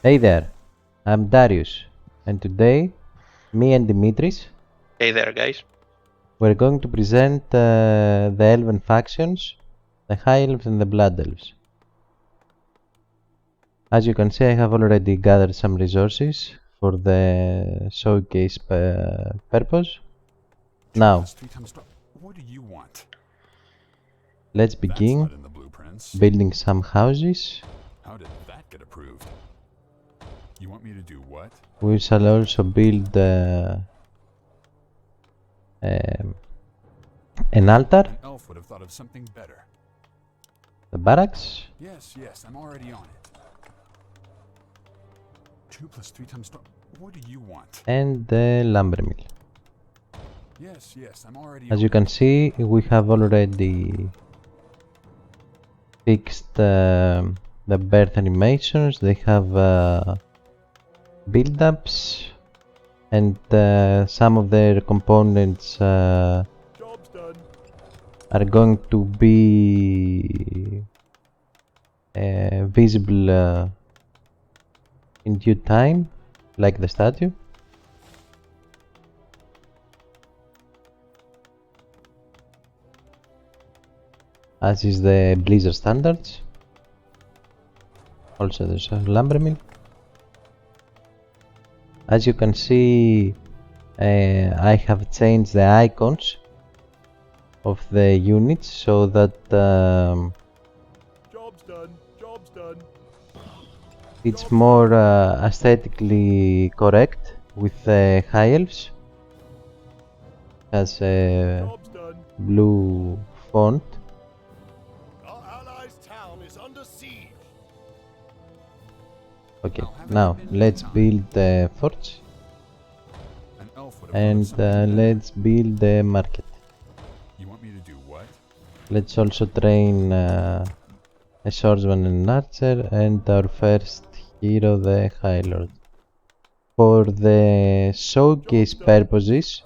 Hey there, I'm Darius, and today, me and Dimitris, Hey there, guys. we're going to present the Elven factions, the High Elves and the Blood Elves. As you can see, I have already gathered some resources for the showcase purpose. Now, What do you want? let's That's begin not in the blueprints. building some houses. How did that get approved? You want me to do what? We shall also build an altar, An elf would have thought of something better. the barracks, Yes, I'm already on it. 2 + 3 × What do you want? and the lumber mill. Yes, I'm already As on you it. can see, we have already fixed the birth animations. They have build-ups, and some of their components Job's done. are going to be visible in due time, like the statue. As is the Blizzard standards. Also there's a lumber mill. As you can see, I have changed the icons of the units so that Job's done. it's more aesthetically correct with the high elves. Has a Job's done. blue font. Our allies' town is under siege. Okay, now let's build the forts An elf would have and thought of something better. let's build the market. You want me to do what? Let's also train a swordsman and an archer, and our first hero, the High Lord. For the showcase purposes,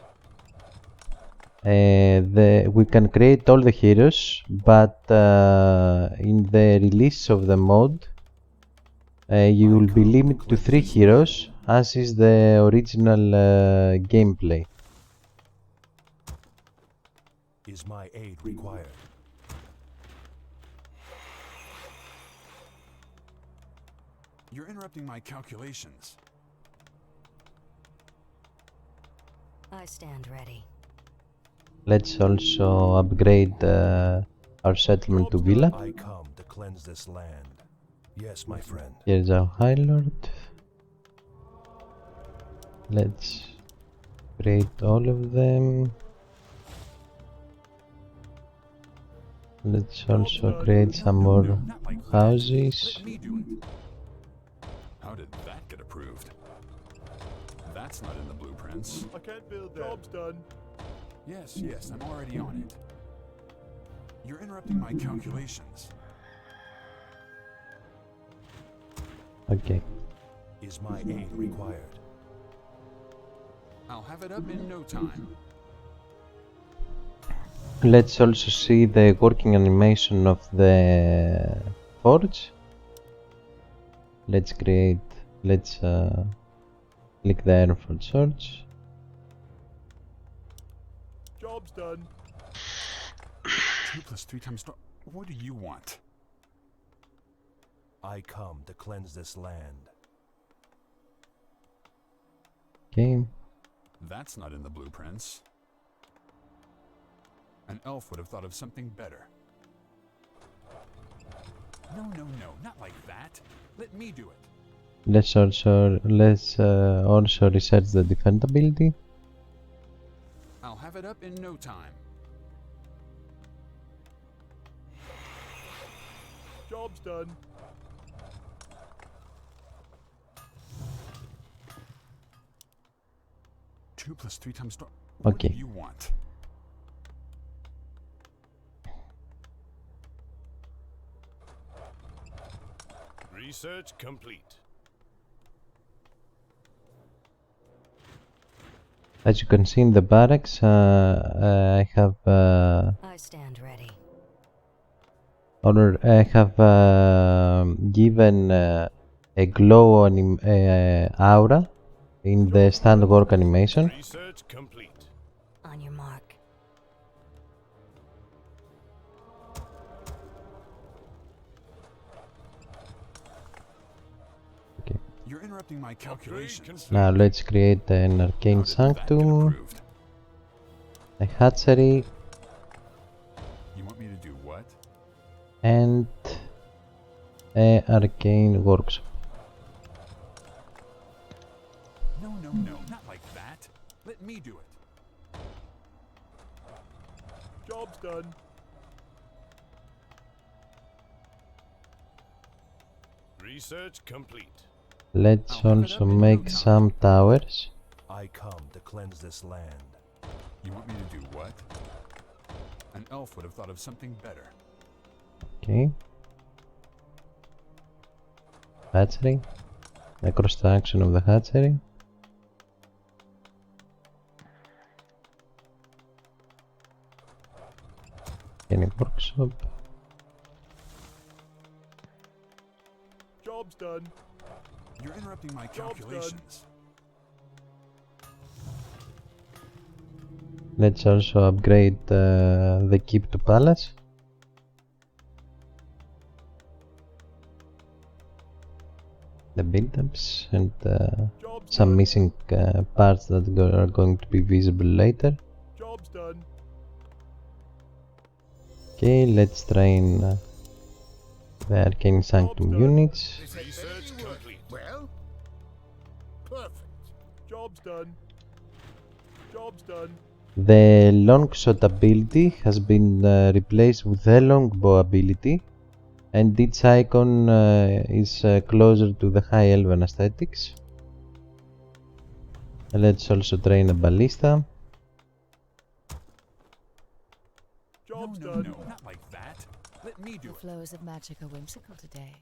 we can create all the heroes, but in the release of the mod, you will be limited to 3 heroes, as is the original gameplay. Is my aid required? You're interrupting my calculations. I stand ready. Let's also upgrade our settlement to villa. I come to cleanse this land. Yes, my friend. Here's our High Lord. Let's create all of them. Let's also create some more Not like that. houses. Let me do it. How did that get approved? That's not in the blueprints. I can't build that. Job's done. Yes, I'm already on it. You're interrupting my calculations. Okay, Is my aid required? I'll have it up in no time. let's also see the working animation of the forge. Let's click the Iron Forge Swords. Job's done. 2 + 3 × What do you want? I come to cleanse this land. Okay, That's not in the blueprints. An elf would have thought of something better. No, not like that. Let me do it. let's also research the defendability. I'll have it up in no time. Job's done. Two plus 3 × What Okay. do you want? Research complete. As you can see in the barracks, I have I stand ready. given a glow aura in the stand work animation. Research complete. On your mark. Okay. You're interrupting my calculations. Now let's create an arcane How did that get sanctum, approved? a hatchery, You want me to do what? and a arcane workshop. No, not like that. Let me do it. Job's done. Research complete. Let's I'll have it also up in make no time. some towers. I come to cleanse this land. You want me to do what? An elf would have thought of something better. Okay. Hatchery. A construction of the hatchery. Any workshop. Job's done. You're interrupting my calculations. Let's also upgrade the keep to palace. The build-ups and some missing parts that are going to be visible later. Job's done. Okay, let's train the Arcane Sanctum units. Research complete. Well, perfect. Job's done. Job's done. The Longshot ability has been replaced with the Longbow ability, and each icon is closer to the High Elven aesthetics. Let's also train a Ballista. Job's No, done. not like that. Let me do The it. flows of magic are whimsical today.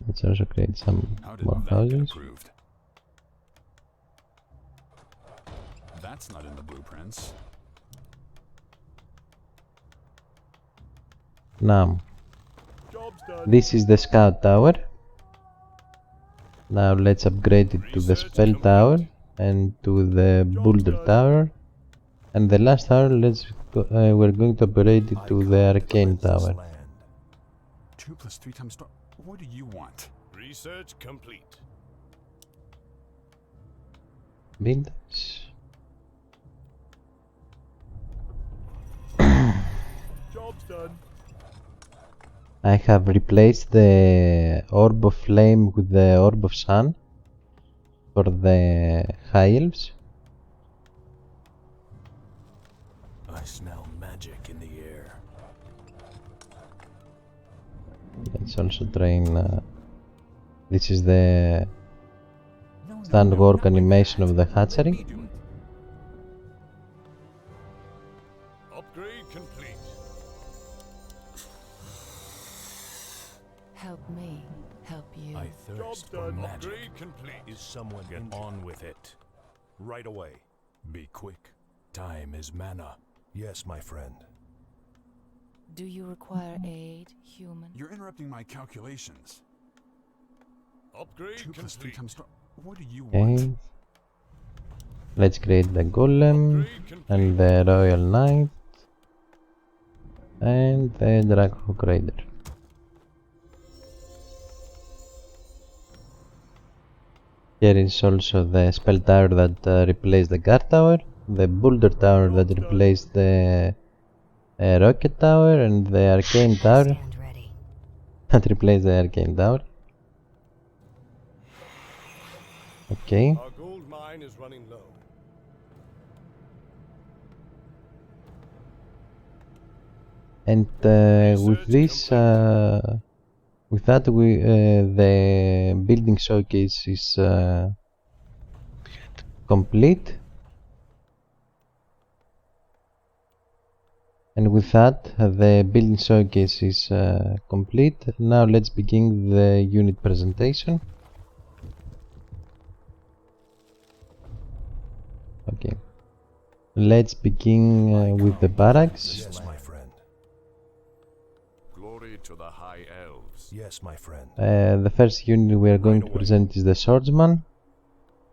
Let's also create some How did more that get houses. approved? That's not in the blueprints. Now, Job's done. this is the Scout Tower. Now let's upgrade it to the Spell Tower and to the Boulder Tower. And the last tower, we're going to upgrade it to the Arcane Tower. 2 + 3 times 12. What do you want? Research complete. Buildings. Job's done. I have replaced the Orb of Flame with the Orb of Sun for the High Elves. I smell magic in the air. Let's also train. This is the stand work animation of the hatchery. Let me do it. Upgrade complete. Help me, help you. I Job's thirst for done. magic. Upgrade complete. Is someone get on with it? Right away. Be quick. Time is mana. Yes, my friend. Do you require aid, human? You're interrupting my calculations. Upgrade 2 + 3 times 12. What do you Okay. want? Let's create the Golem and the Royal Knight and the Draghawk Raider. Here is also the Spell Tower that replaced the Guard Tower, the Boulder Tower that replaced the Rocket Tower, and the Arcane Tower Stand ready. that replaced the Arcane Tower. Okay. Our gold mine is running low. And with this, with that, the building showcase is complete. And with that, the building showcase is complete. Now let's begin the unit presentation. Okay. Let's begin with the barracks. Yes, my friend. Glory to the High Elves. Yes, my friend. The first unit we are going to present is the swordsman.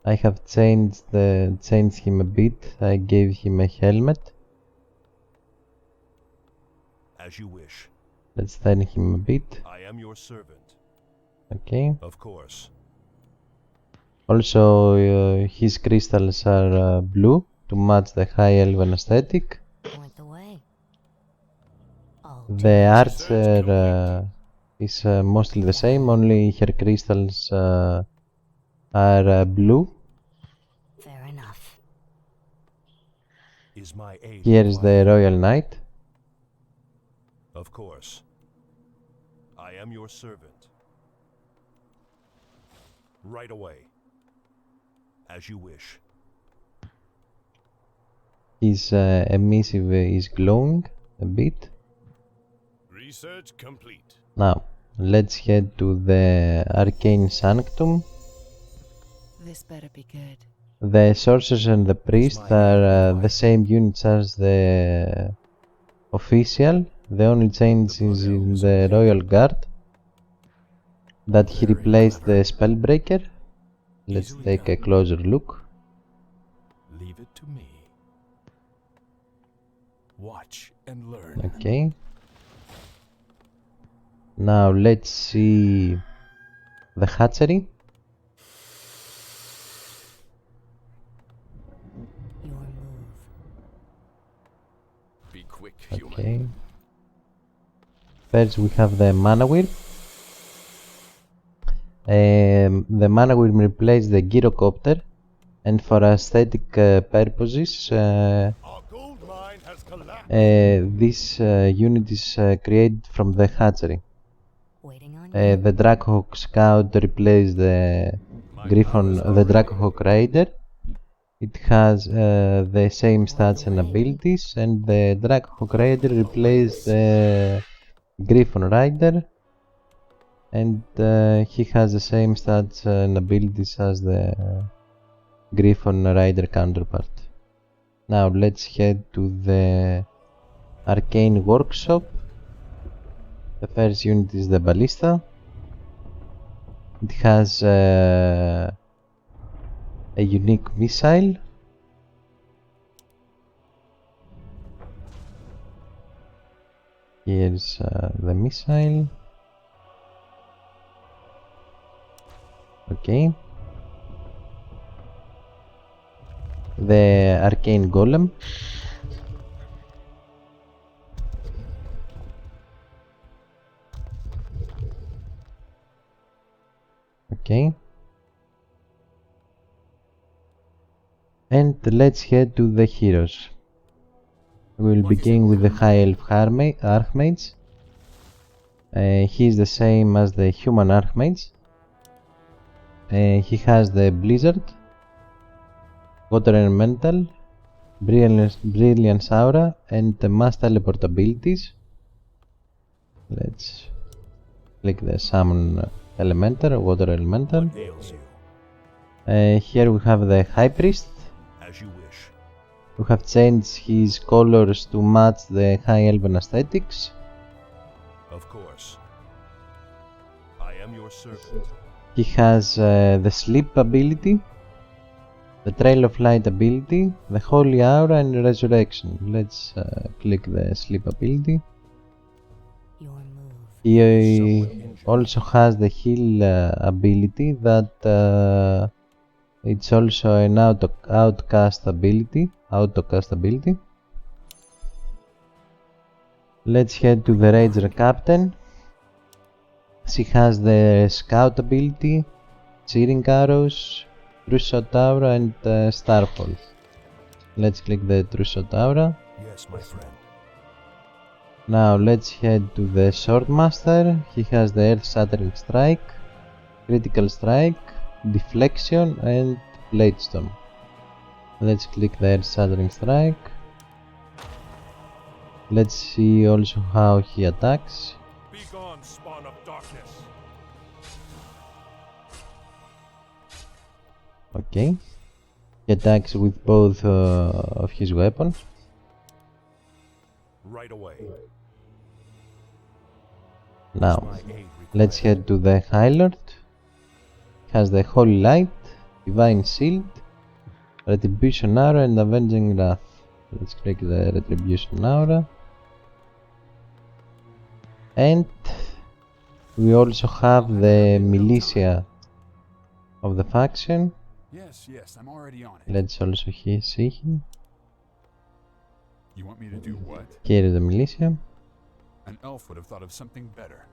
I have changed him a bit. I gave him a helmet. As you wish. Let's thin him a bit. I am your servant. Okay. Of course. Also, his crystals are blue to match the high elven aesthetic. Point the way. The archer is mostly the same, only her crystals are blue. Fair enough. Is my aid Here is the required? royal knight. Of course. I am your servant. Right away. As you wish. His emissive is glowing a bit. Research complete. Now, let's head to the arcane sanctum. This better be good. The sorcerers and the priest are the same units as the official. The only change is in the royal guard that he replaced the spellbreaker. Let's take a closer look. Leave it to me. Watch and learn. Okay. Now let's see the hatchery. Your move. Be quick, human. Okay. First we have the mana wheel. The mana wheel replaces the gyrocopter, and for aesthetic purposes Our gold mine has collapsed. this unit is created from the hatchery. Waiting on you. The Draghawk Scout replaced the Griffon, the Draghawk Raider. It has the same stats and abilities, and the Draghawk Raider replaced the Griffon Rider, and he has the same stats and abilities as the Griffon Rider counterpart. Now let's head to the Arcane Workshop. The first unit is the Ballista. It has a unique missile. Here's the missile. Okay. The Arcane Golem. Okay. And let's head to the heroes. We'll begin with the High Elf Archmage. He is the same as the human Archmage. He has the Blizzard, Water Elemental, Brilliance Aura, and the Mass Teleport abilities. Let's click the Summon Elemental, Water Elemental. What ails you? Here we have the High Priest. As you wish. We have changed his colors to match the High Elven aesthetics. Of course. I am your servant. He has the Sleep ability, the Trail of Light ability, the Holy Aura, and Resurrection. Let's click the Sleep ability. Your move. He also has the Heal ability that it's also an outcast ability. Let's head to the Ranger Captain. She has the Scout ability, Searing Arrows, True Shot Aura, and Starfall. Let's click the True Shot Aura. Yes, my friend. Now let's head to the Swordmaster. He has the Earth Shattering Strike, Critical Strike, Deflection, and Blade Storm. Let's click the Earth Shattering Strike. Let's see also how he attacks. Be gone, spawn of darkness. Okay. He attacks with both of his weapons. Right away. Now, let's head to the High Lord. Has the Holy Light, Divine Shield, Retribution Aura and Avenging Wrath. Let's click the Retribution Aura. And we also have the Militia of the faction. Yes, I'm already on it. Let's also see him. You want me to do what? Here is the Militia. An elf would have thought of something better.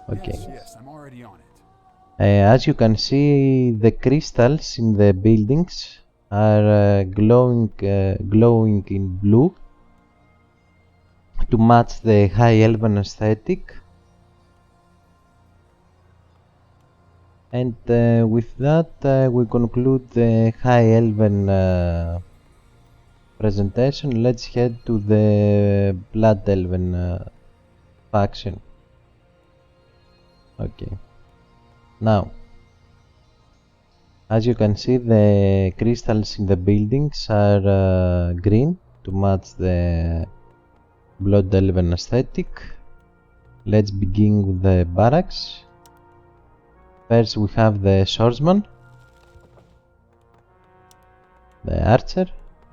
Okay. Yes, I'm already on it. As you can see, the crystals in the buildings are glowing in blue to match the high elven aesthetic. And with that, we conclude the high elven presentation. Let's head to the blood elven faction. Okay. Now, as you can see, the crystals in the buildings are green to match the blood elven aesthetic. Let's begin with the barracks. First we have the swordsman, the archer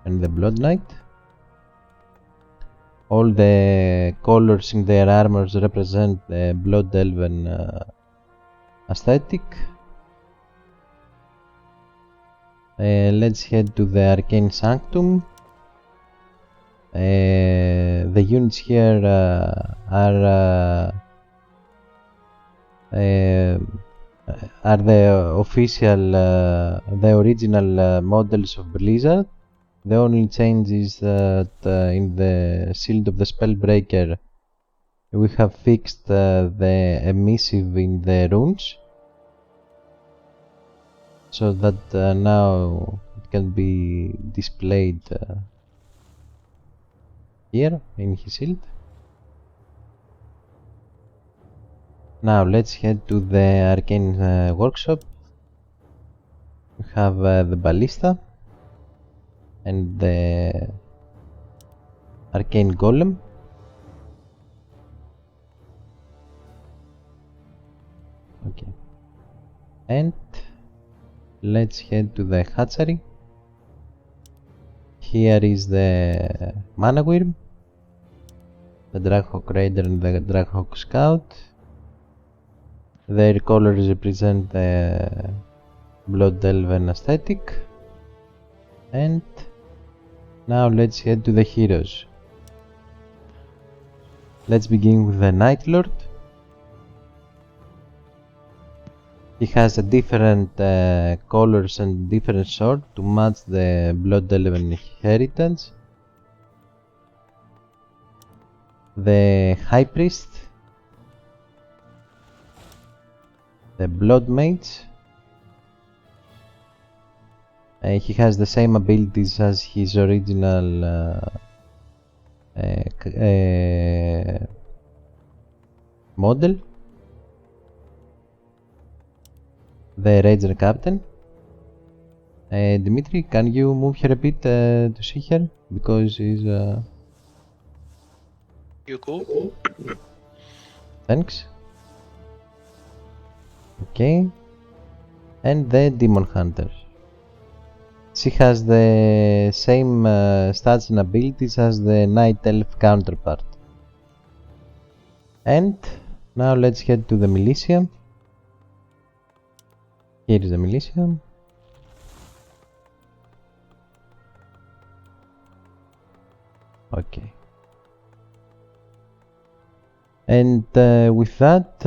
and the blood knight. All the colors in their armors represent the blood elven aesthetic. Let's head to the arcane sanctum. The units here are the official, the original models of Blizzard. The only change is that in the Shield of the Spellbreaker we have fixed the emissive in the runes, so that now it can be displayed here in his shield. Now let's head to the arcane workshop. We have the ballista and the arcane golem. Okay, and let's head to the hatchery. Here is the mana wyrm, the Draghawk Raider and the Draghawk Scout. Their colors represent the blood elven aesthetic. And now let's head to the heroes. Let's begin with the Night Lord. He has a different colors and different sword to match the blood elven heritage. The High Priest, the Blood Mage. He has the same abilities as his original model. The Ranger Captain. Dimitri, can you move here a bit to see her? Because he's... You cool? Thanks. Okay. And the Demon Hunter. She has the same stats and abilities as the Night Elf counterpart. And now let's head to the Militia. Here is the Militia. Okay. And with that,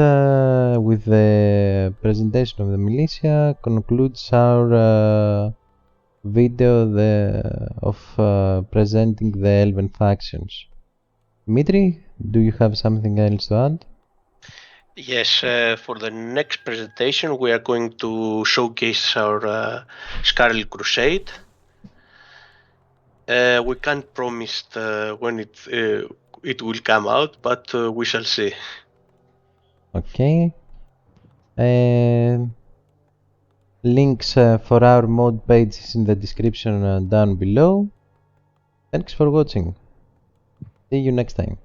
with the presentation of the Militia, concludes our video of presenting the Elven factions. Dmitri, do you have something else to add? Yes, for the next presentation we are going to showcase our Scarlet Crusade. We can't promise when it will come out, but we shall see. Okay. Links for our mod page is in the description down below. Thanks for watching. See you next time.